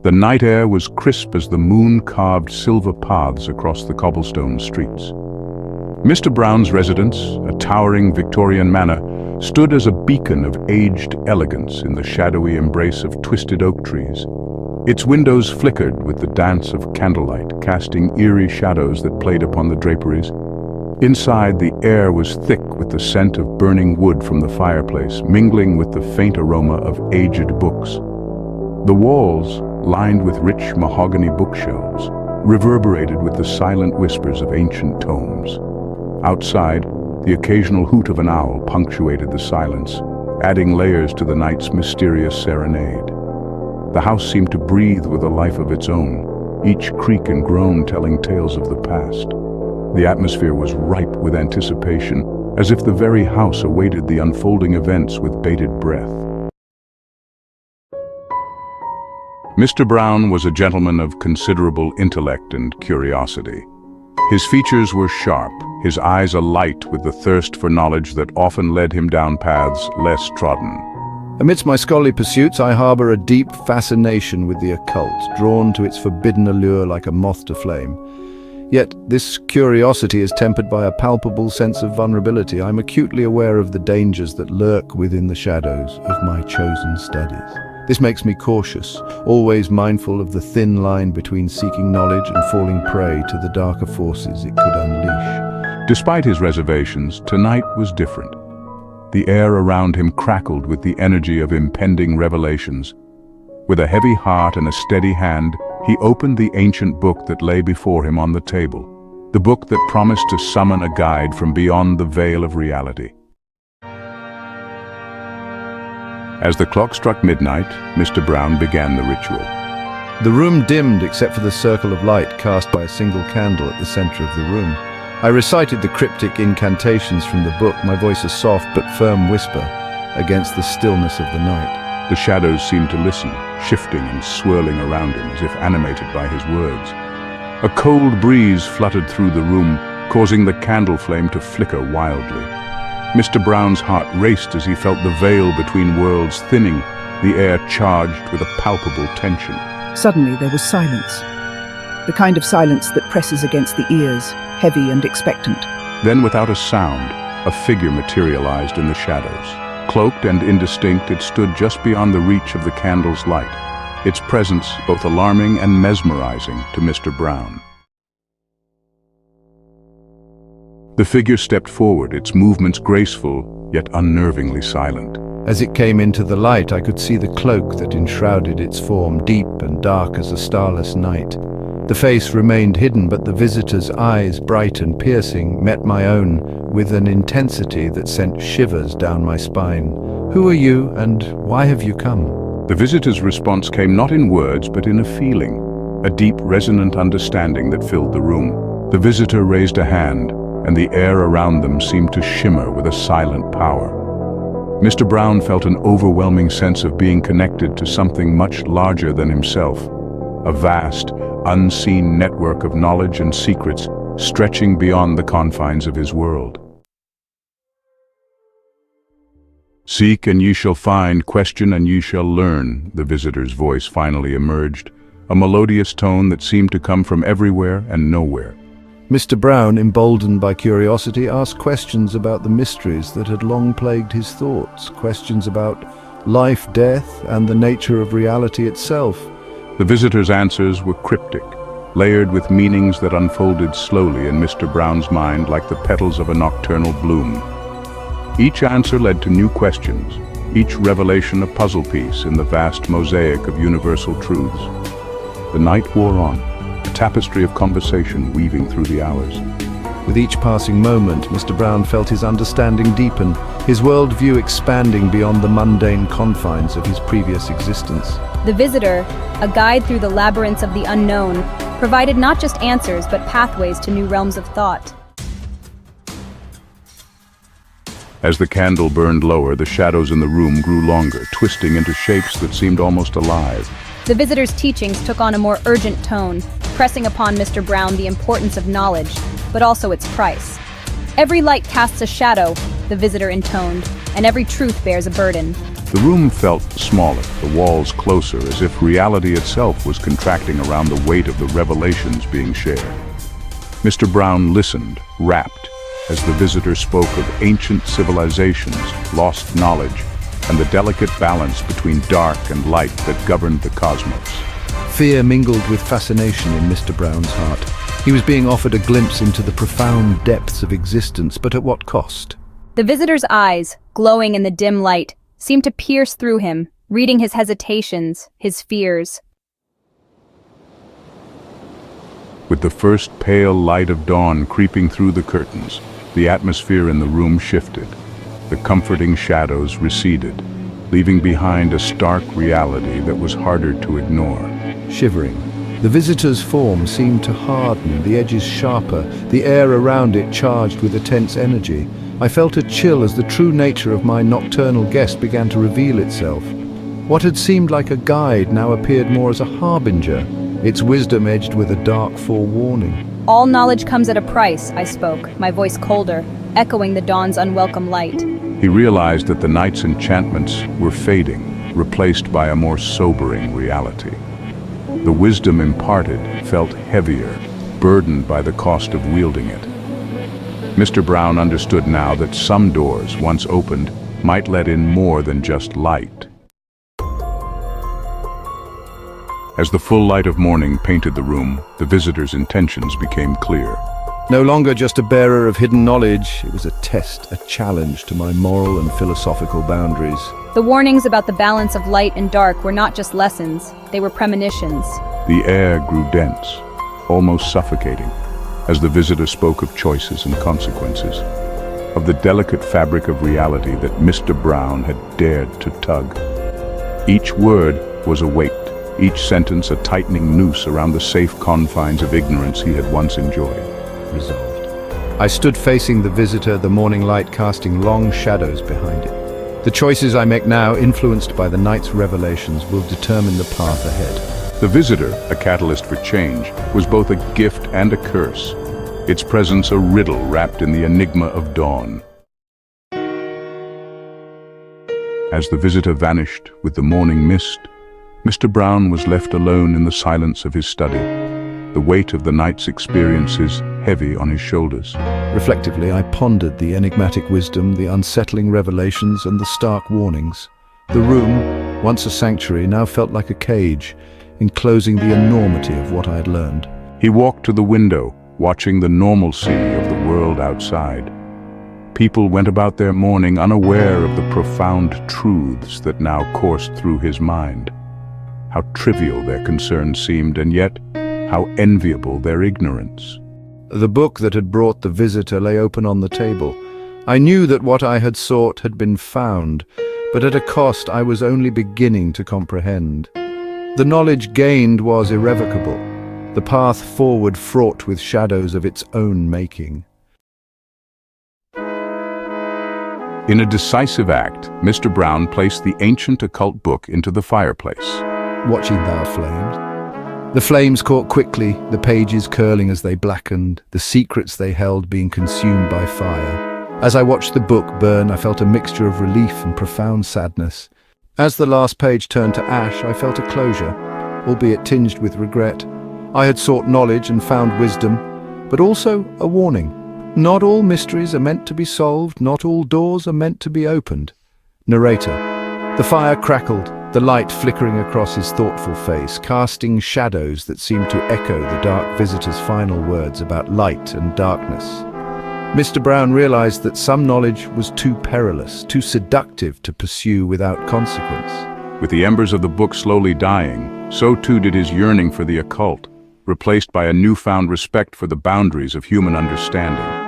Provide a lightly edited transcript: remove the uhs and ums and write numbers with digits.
The night air was crisp as the moon carved silver paths across the cobblestone streets. Mr. Brown's residence, a towering Victorian manor, stood as a beacon of aged elegance in the shadowy embrace of twisted oak trees. Its windows flickered with the dance of candlelight, casting eerie shadows that played upon the draperies. Inside, the air was thick with the scent of burning wood from the fireplace, mingling with the faint aroma of aged books. The walls, lined with rich mahogany bookshelves, reverberated with the silent whispers of ancient tomes. Outside, the occasional hoot of an owl punctuated the silence, adding layers to the night's mysterious serenade. The house seemed to breathe with a life of its own, each creak and groan telling tales of the past. The atmosphere was ripe with anticipation, as if the very house awaited the unfolding events with bated breath. Mr. Brown was a gentleman of considerable intellect and curiosity. His features were sharp, his eyes alight with the thirst for knowledge that often led him down paths less trodden. Amidst my scholarly pursuits, I harbor a deep fascination with the occult, drawn to its forbidden allure like a moth to flame. Yet this curiosity is tempered by a palpable sense of vulnerability. I'm acutely aware of the dangers that lurk within the shadows of my chosen studies. This makes me cautious, always mindful of the thin line between seeking knowledge and falling prey to the darker forces it could unleash. Despite his reservations, tonight was different. The air around him crackled with the energy of impending revelations. With a heavy heart and a steady hand, he opened the ancient book that lay before him on the table, the book that promised to summon a guide from beyond the veil of reality. As the clock struck midnight, Mr. Brown began the ritual. The room dimmed except for the circle of light cast by a single candle at the center of the room. I recited the cryptic incantations from the book, my voice a soft but firm whisper against the stillness of the night. The shadows seemed to listen, shifting and swirling around him as if animated by his words. A cold breeze fluttered through the room, causing the candle flame to flicker wildly. Mr. Brown's heart raced as he felt the veil between worlds thinning, the air charged with a palpable tension. Suddenly there was silence. The kind of silence that presses against the ears, heavy and expectant. Then, without a sound, a figure materialized in the shadows. Cloaked and indistinct, it stood just beyond the reach of the candle's light, its presence both alarming and mesmerizing to Mr. Brown. The figure stepped forward, its movements graceful, yet unnervingly silent. As it came into the light, I could see the cloak that enshrouded its form, deep and dark as a starless night. The face remained hidden, but the visitor's eyes, bright and piercing, met my own with an intensity that sent shivers down my spine. "Who are you, and why have you come?" The visitor's response came not in words, but in a feeling, a deep, resonant understanding that filled the room. The visitor raised a hand, and the air around them seemed to shimmer with a silent power. Mr. Brown felt an overwhelming sense of being connected to something much larger than himself, a vast, unseen network of knowledge and secrets stretching beyond the confines of his world. "Seek and ye shall find, question and ye shall learn," the visitor's voice finally emerged, a melodious tone that seemed to come from everywhere and nowhere. Mr. Brown, emboldened by curiosity, asked questions about the mysteries that had long plagued his thoughts, questions about life, death, and the nature of reality itself. The visitor's answers were cryptic, layered with meanings that unfolded slowly in Mr. Brown's mind like the petals of a nocturnal bloom. Each answer led to new questions, each revelation a puzzle piece in the vast mosaic of universal truths. The night wore on, a tapestry of conversation weaving through the hours. With each passing moment, Mr. Brown felt his understanding deepen, his worldview expanding beyond the mundane confines of his previous existence. The visitor, a guide through the labyrinths of the unknown, provided not just answers but pathways to new realms of thought. As the candle burned lower, the shadows in the room grew longer, twisting into shapes that seemed almost alive. The visitor's teachings took on a more urgent tone, pressing upon Mr. Brown the importance of knowledge, but also its price. "Every light casts a shadow," the visitor intoned, "and every truth bears a burden. The room felt smaller, the walls closer, as if reality itself was contracting around the weight of the revelations being shared. Mr. Brown listened, rapt, as the visitor spoke of ancient civilizations, lost knowledge, and the delicate balance between dark and light that governed the cosmos. Fear mingled with fascination in Mr. Brown's heart. He was being offered a glimpse into the profound depths of existence, but at what cost? The visitor's eyes, glowing in the dim light, seemed to pierce through him, reading his hesitations, his fears. With the first pale light of dawn creeping through the curtains, the atmosphere in the room shifted. The comforting shadows receded, leaving behind a stark reality that was harder to ignore. Shivering, the visitor's form seemed to harden, the edges sharper, the air around it charged with a tense energy. I felt a chill as the true nature of my nocturnal guest began to reveal itself. What had seemed like a guide now appeared more as a harbinger, its wisdom edged with a dark forewarning. All knowledge comes at a price, I spoke, my voice colder, echoing the dawn's unwelcome light. He realized that the night's enchantments were fading, replaced by a more sobering reality. The wisdom imparted felt heavier, burdened by the cost of wielding it. Mr. Brown understood now that some doors, once opened, might let in more than just light. As the full light of morning painted the room, the visitor's intentions became clear. No longer just a bearer of hidden knowledge, it was a test, a challenge to my moral and philosophical boundaries. The warnings about the balance of light and dark were not just lessons, they were premonitions. The air grew dense, almost suffocating, as the visitor spoke of choices and consequences, of the delicate fabric of reality that Mr. Brown had dared to tug. Each word was a weight, each sentence a tightening noose around the safe confines of ignorance he had once enjoyed. Resolved. I stood facing the visitor, the morning light casting long shadows behind it. The choices I make now, influenced by the night's revelations, will determine the path ahead. The visitor, a catalyst for change, was both a gift and a curse, its presence a riddle wrapped in the enigma of dawn. As the visitor vanished with the morning mist, Mr. Brown was left alone in the silence of his study, the weight of the night's experiences heavy on his shoulders. Reflectively, I pondered the enigmatic wisdom, the unsettling revelations, and the stark warnings. The room, once a sanctuary, now felt like a cage, enclosing the enormity of what I had learned. He walked to the window, watching the normalcy of the world outside. People went about their morning unaware of the profound truths that now coursed through his mind. How trivial their concerns seemed, and yet how enviable their ignorance. The book that had brought the visitor lay open on the table. I knew that what I had sought had been found, but at a cost I was only beginning to comprehend. The knowledge gained was irrevocable, the path forward fraught with shadows of its own making. In a decisive act, Mr. Brown placed the ancient occult book into the fireplace. Watching thou flames. The flames caught quickly, the pages curling as they blackened, the secrets they held being consumed by fire. As I watched the book burn, I felt a mixture of relief and profound sadness. As the last page turned to ash, I felt a closure, albeit tinged with regret. I had sought knowledge and found wisdom, but also a warning. Not all mysteries are meant to be solved, not all doors are meant to be opened. Narrator. The fire crackled, the light flickering across his thoughtful face, casting shadows that seemed to echo the dark visitor's final words about light and darkness. Mr. Brown realized that some knowledge was too perilous, too seductive to pursue without consequence. With the embers of the book slowly dying, so too did his yearning for the occult, replaced by a newfound respect for the boundaries of human understanding.